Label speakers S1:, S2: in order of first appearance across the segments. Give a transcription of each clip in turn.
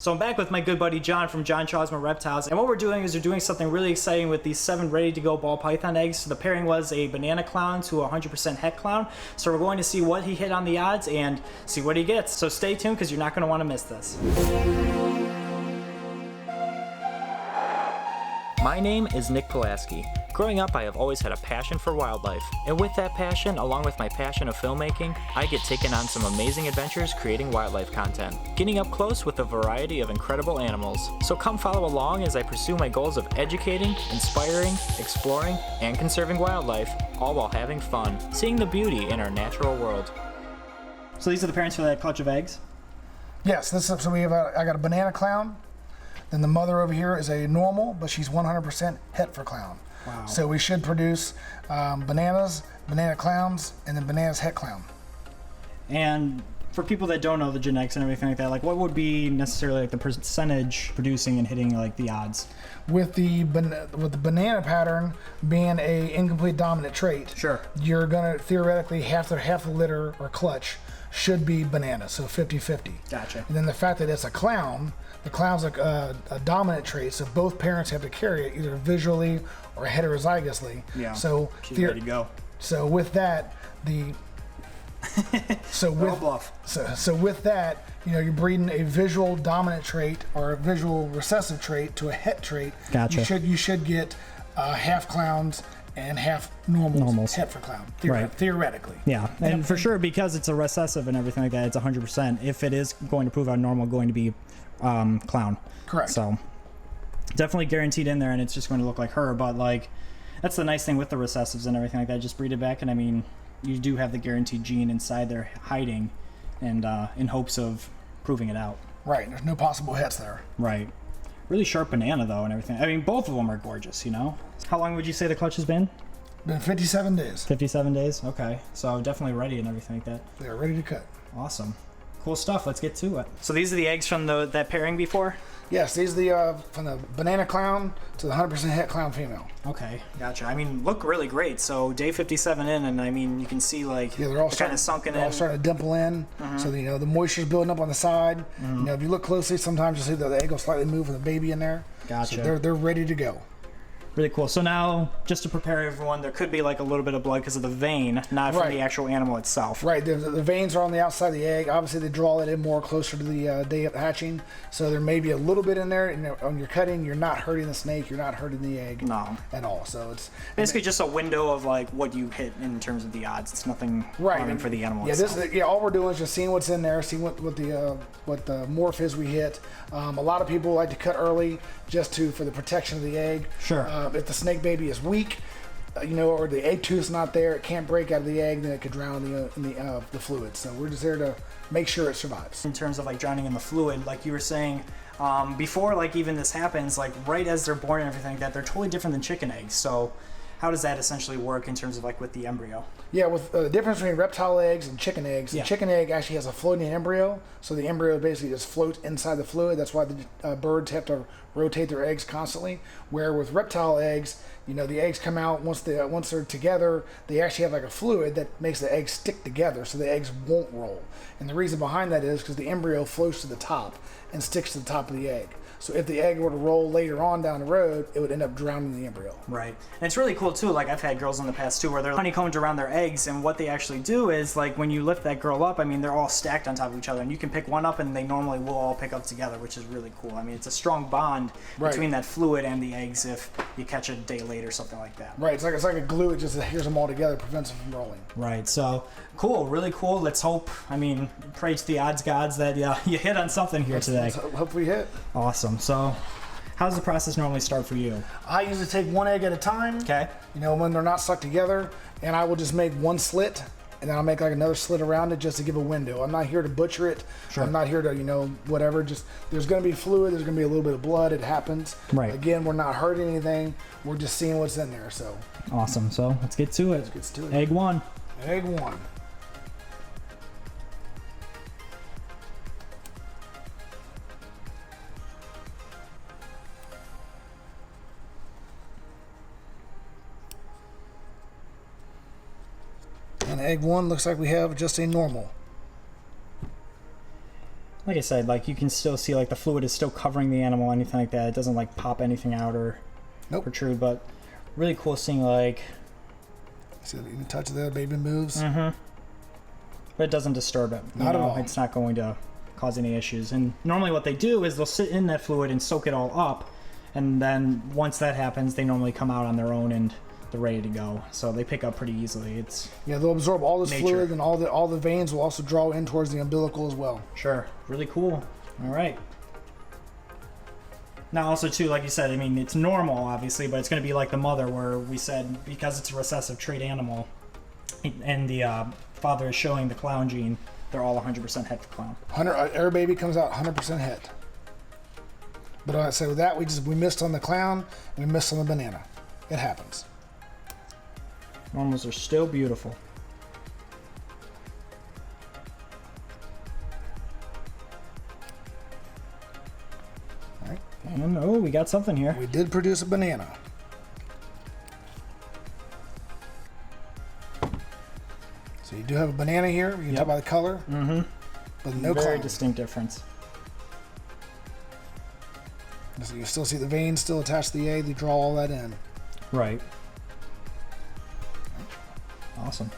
S1: So I'm back with my good buddy John from Chausmer Reptiles, and what we're doing is we're doing something really exciting with these 7 ready-to-go ball python eggs. So the pairing was a banana clown to a 100% het clown. So we're going to see what he hit on the odds and see what he gets. So stay tuned because you're not going to want to miss this. My name is Nick Pulaski. Growing up, I have always had a passion for wildlife, and with that passion, along with my passion of filmmaking, I get taken on some amazing adventures creating wildlife content, getting up close with a variety of incredible animals. So come follow along as I pursue my goals of educating, inspiring, exploring, and conserving wildlife, all while having fun, seeing the beauty in our natural world. So these are the parents for that clutch of eggs?
S2: Yes, so we have I got a banana clown. Then the mother over here is a normal, but she's 100% het for clown.
S1: Wow.
S2: So we should produce bananas, banana clowns, and then bananas het clown.
S1: And for people that don't know the genetics and everything like that, like what would be necessarily like the percentage producing and hitting like the odds?
S2: With the banana pattern being a incomplete dominant trait,
S1: sure,
S2: you're gonna theoretically half the litter or clutch should be banana, so 50-50.
S1: Gotcha.
S2: And then the fact that it's a clown, the clown's like a dominant trait, so both parents have to carry it either visually or heterozygously.
S1: Yeah.
S2: So
S1: she's ready to go.
S2: So with that, so with that, you know, you're breeding a visual dominant trait or a visual recessive trait to a het trait.
S1: Gotcha.
S2: You should get half clowns and half normals. Het for clown, theoretically.
S1: Yeah, and for sure, because it's a recessive and everything like that, it's 100%. If it is going to prove our normal, going to be clown.
S2: Correct.
S1: So definitely guaranteed in there, and it's just going to look like her. But like, that's the nice thing with the recessives and everything like that. Just breed it back, and I mean, you do have the guaranteed gene inside there hiding, and in hopes of proving it out.
S2: Right. There's no possible hets there.
S1: Right. Really sharp banana though, and everything. I mean, both of them are gorgeous. You know. How long would you say the clutch has been?
S2: Been 57 days.
S1: 57 days. Okay. So definitely ready and everything like that.
S2: They're ready to cut.
S1: Awesome. Cool stuff. Let's get to it. So these are the eggs from that pairing before?
S2: Yes, these are from the banana clown to the 100% het clown female.
S1: Okay, gotcha. I mean, look really great. So day 57 in, and I mean, you can see like
S2: they're all
S1: kind of sunken in.
S2: They're all starting to dimple in. So you know the moisture's building up on the side. You know, if you look closely, sometimes you'll see that the egg will slightly move with the baby in there.
S1: Gotcha.
S2: So they're ready to go.
S1: Really cool. So now, just to prepare everyone, there could be like a little bit of blood because of the vein, not from the actual animal itself.
S2: Right. The veins are on the outside of the egg. Obviously, they draw it in more closer to the day of hatching. So there may be a little bit in there. And when you're cutting, you're not hurting the snake. You're not hurting the egg at all. So it's
S1: basically just a window of like what you hit in terms of the odds. It's nothing harming for the animal itself.
S2: All we're doing is just seeing what's in there, seeing what the morph is we hit. A lot of people like to cut early just for the protection of the egg.
S1: Sure.
S2: If the snake baby is weak, you know, or the egg tooth's not there, it can't break out of the egg, then it could drown in the fluid. So we're just there to make sure it survives.
S1: In terms of like drowning in the fluid, like you were saying, before like even this happens, like right as they're born and everything like that, they're totally different than chicken eggs. So how does that essentially work in terms of like with the embryo?
S2: Yeah, with the difference between reptile eggs and chicken eggs, the chicken egg actually has a floating embryo, so the embryo basically just floats inside the fluid. That's why the birds have to rotate their eggs constantly. Where with reptile eggs, you know, the eggs come out once they're together, they actually have like a fluid that makes the eggs stick together, so the eggs won't roll. And the reason behind that is because the embryo floats to the top and sticks to the top of the egg. So if the egg were to roll later on down the road, it would end up drowning the embryo. Right.
S1: And it's really cool too, like I've had girls in the past too where they're honeycombed around their eggs, and what they actually do is like when you lift that girl up, I mean they're all stacked on top of each other, and you can pick one up and they normally will all pick up together, which is really cool. I mean it's a strong bond between that fluid and the eggs if you catch a day late or something like that.
S2: Right, it's like a glue, it just adheres them all together, prevents them from rolling.
S1: Right, so cool, really cool. Let's hope, I mean, pray to the odds gods that you hit on something here today.
S2: Let's hope we hit.
S1: Awesome. So how does the process normally start for you?
S2: I usually take one egg at a time.
S1: Okay.
S2: You know, when they're not stuck together, and I will just make one slit, and then I'll make like another slit around it just to give a window. I'm not here to butcher it.
S1: Sure.
S2: I'm not here to, you know, whatever. Just there's going to be fluid. There's going to be a little bit of blood. It happens.
S1: Right.
S2: Again, we're not hurting anything. We're just seeing what's in there. So.
S1: Awesome. So let's get to it.
S2: Let's get to it.
S1: Egg one.
S2: Egg one. And egg one looks like we have just a normal.
S3: like I said, like you can still see like the fluid is still covering the animal, anything like that. It doesn't like pop anything out or protrude, but really cool seeing like.
S2: See, you can touch the baby moves.
S3: Mm-hmm. But it doesn't disturb it.
S2: Not at all.
S3: It's not going to cause any issues. And normally what they do is they'll sit in that fluid and soak it all up, and then once that happens, they normally come out on their own and they're ready to go. So they pick up pretty easily.
S2: They'll absorb all this
S3: nature.
S2: fluid, and all the veins will also draw in towards the umbilical as well.
S3: Sure. Really cool. All right. Now also too, like you said, I mean, it's normal obviously, but it's going to be like the mother where we said because it's a recessive trait animal and the father is showing the clown gene, they're all 100% het for clown.
S2: Every baby comes out 100% het. But I say with that, we missed on the clown, we missed on the banana. It happens.
S3: Normals are still beautiful.
S2: All right.
S3: And we got something here.
S2: We did produce a banana. So you do have a banana here. You can tell by the color.
S3: Mm-hmm.
S2: But no
S3: Very
S2: clown.
S3: distinct difference.
S2: So you still see the veins still attached to the egg. They draw all that in.
S3: Right. Awesome.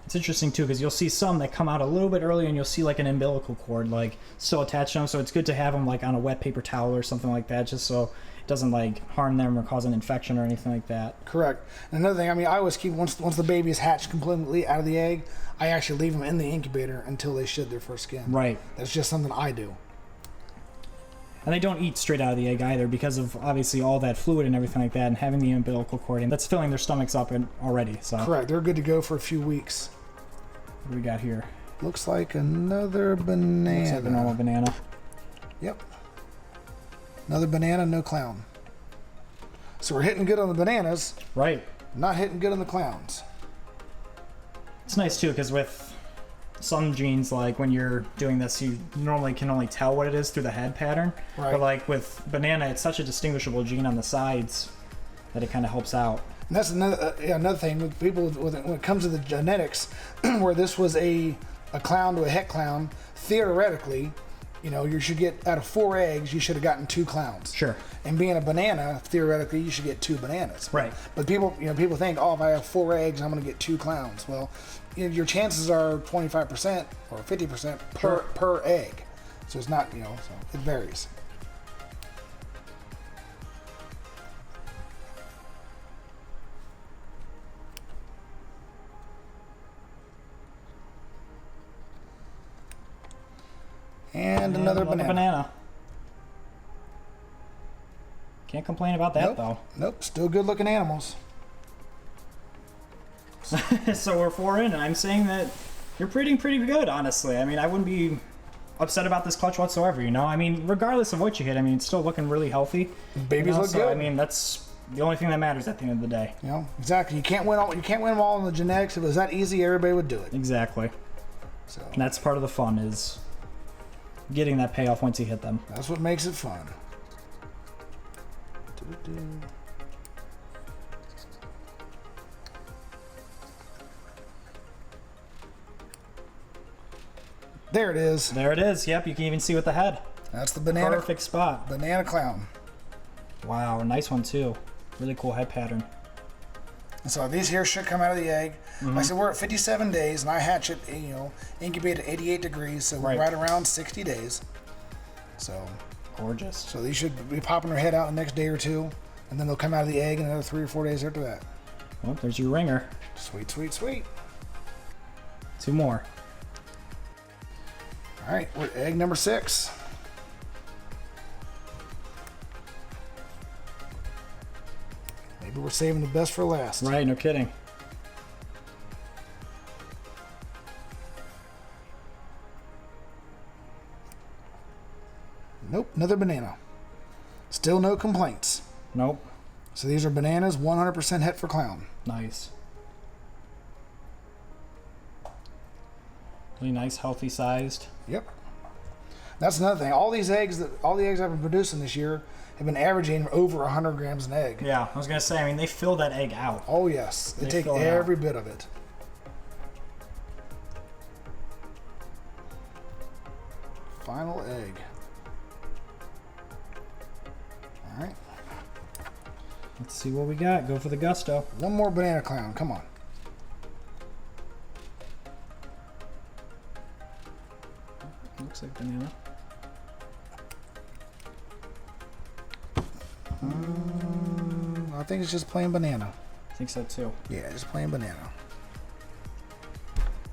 S3: It's interesting too because you'll see some that come out a little bit earlier and you'll see like an umbilical cord like still attached to them, so it's good to have them like on a wet paper towel or something like that, just so it doesn't like harm them or cause an infection or anything like that.
S2: Correct. And another thing, I mean, I always keep once the baby is hatched completely out of the egg, I actually leave them in the incubator until they shed their first skin.
S3: Right.
S2: That's just something I do.
S3: And they don't eat straight out of the egg either because of obviously all that fluid and everything like that, and having the umbilical cord in, that's filling their stomachs up already. So
S2: correct. They're good to go for a few weeks.
S3: What do we got here?
S2: Looks like another banana.
S3: Looks like a normal banana.
S2: Yep. Another banana, no clown. So we're hitting good on the bananas.
S3: Right.
S2: Not hitting good on the clowns.
S3: It's nice too because with some genes, like when you're doing this, you normally can only tell what it is through the head pattern.
S2: Right.
S3: But like with banana, it's such a distinguishable gene on the sides that it kind of helps out.
S2: And that's another thing with people when it comes to the genetics, where this was a clown to a het clown. Theoretically, you should get out of 4 eggs, you should have gotten 2 clowns.
S3: Sure.
S2: And being a banana, theoretically, you should get 2 bananas.
S3: Right.
S2: But people think, if I have 4 eggs, I'm going to get 2 clowns. Well, your chances are 25% or 50% per egg. So it's not, so it varies. And another banana.
S3: Can't complain about that though.
S2: Nope, still good looking animals.
S3: So we're 4 in, and I'm saying that you're pretty good, honestly. I mean, I wouldn't be upset about this clutch whatsoever, I mean, regardless of what you hit, I mean, it's still looking really healthy.
S2: Babies look good.
S3: I mean, that's the only thing that matters at the end of the day.
S2: Exactly. You can't win them all in the genetics. If it was that easy, everybody would do it.
S3: Exactly.
S2: So
S3: and that's part of the fun, is getting that payoff once you hit them.
S2: That's what makes it fun. There it is.
S3: There it is. Yep, you can even see with the head.
S2: That's the banana.
S3: Perfect spot.
S2: Banana clown.
S3: Wow, nice one too. Really cool head pattern.
S2: And so these here should come out of the egg. Like I said, we're at 57 days, and I hatch it, incubate at 88 degrees, so we're right around 60 days. So
S3: gorgeous.
S2: So these should be popping their head out in the next day or 2, and then they'll come out of the egg in another 3 or 4 days after that.
S3: Well, there's your ringer.
S2: Sweet, sweet, sweet.
S3: 2 more.
S2: All right, we're at egg number 6. Maybe we're saving the best for last.
S3: Right, no kidding.
S2: Nope, another banana. Still no complaints.
S3: Nope.
S2: So these are bananas, 100% het for clown.
S3: Nice. Really nice, healthy sized.
S2: Yep. That's another thing. All the eggs I've been producing this year have been averaging over 100 grams an egg.
S3: Yeah, I was gonna say. I mean, they fill that egg out.
S2: Oh yes, they take every bit of it. Final egg. All right.
S3: Let's see what we got. Go for the gusto.
S2: One more banana clown. Come on.
S3: Looks like banana.
S2: I think it's just plain banana.
S3: I think so too.
S2: Yeah, just plain banana.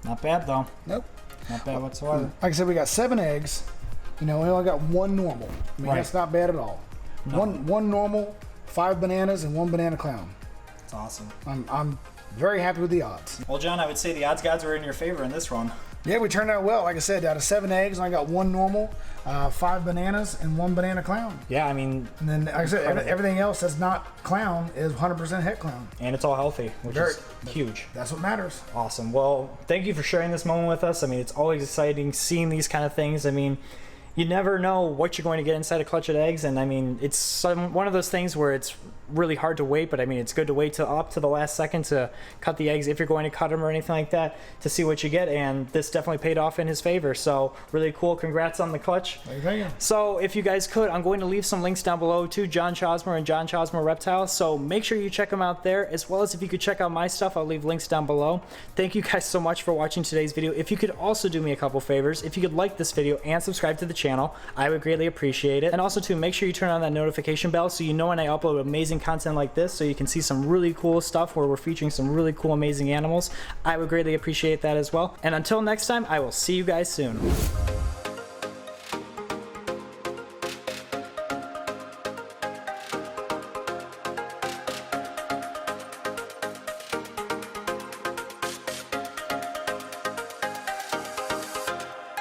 S3: Not bad though.
S2: Nope.
S3: Not bad whatsoever.
S2: Like I said, we got 7 eggs. You know, we only got 1 normal. I mean,
S3: Right.
S2: that's not bad at all.
S3: No.
S2: One normal, 5 bananas, and 1 banana clown.
S3: That's awesome.
S2: I'm very happy with the odds.
S3: Well, John, I would say the odds gods were in your favor in this run.
S2: Yeah, we turned out well. Like I said, out of 7 eggs, I got 1 normal, 5 bananas, and 1 banana clown.
S3: Yeah, I mean,
S2: And then, like I said, everything else that's not clown is 100% het clown.
S3: and it's all healthy, which
S2: Very-
S3: is huge.
S2: That's what matters.
S3: Awesome. Well, thank you for sharing this moment with us. I mean, it's always exciting seeing these kind of things. I mean, you never know what you're going to get inside a clutch of eggs, and I mean, it's one of those things where it's really hard to wait, but I mean, it's good to wait till up to the last second to cut the eggs if you're going to cut them or anything like that to see what you get, and this definitely paid off in his favor. So really cool. Congrats on the clutch.
S2: Thank you.
S3: So if you guys could, I'm going to leave some links down below to John Chausmer and John Chausmer Reptiles. So make sure you check them out there, as well as if you could check out my stuff, I'll leave links down below. Thank you guys so much for watching today's video. If you could also do me a couple favors, if you could like this video and subscribe to the channel, I would greatly appreciate it. And also too, make sure you turn on that notification bell so you know when I upload amazing content like this, so you can see some really cool stuff where we're featuring some really cool, amazing animals. I would greatly appreciate that as well. And until next time, I will see you guys soon.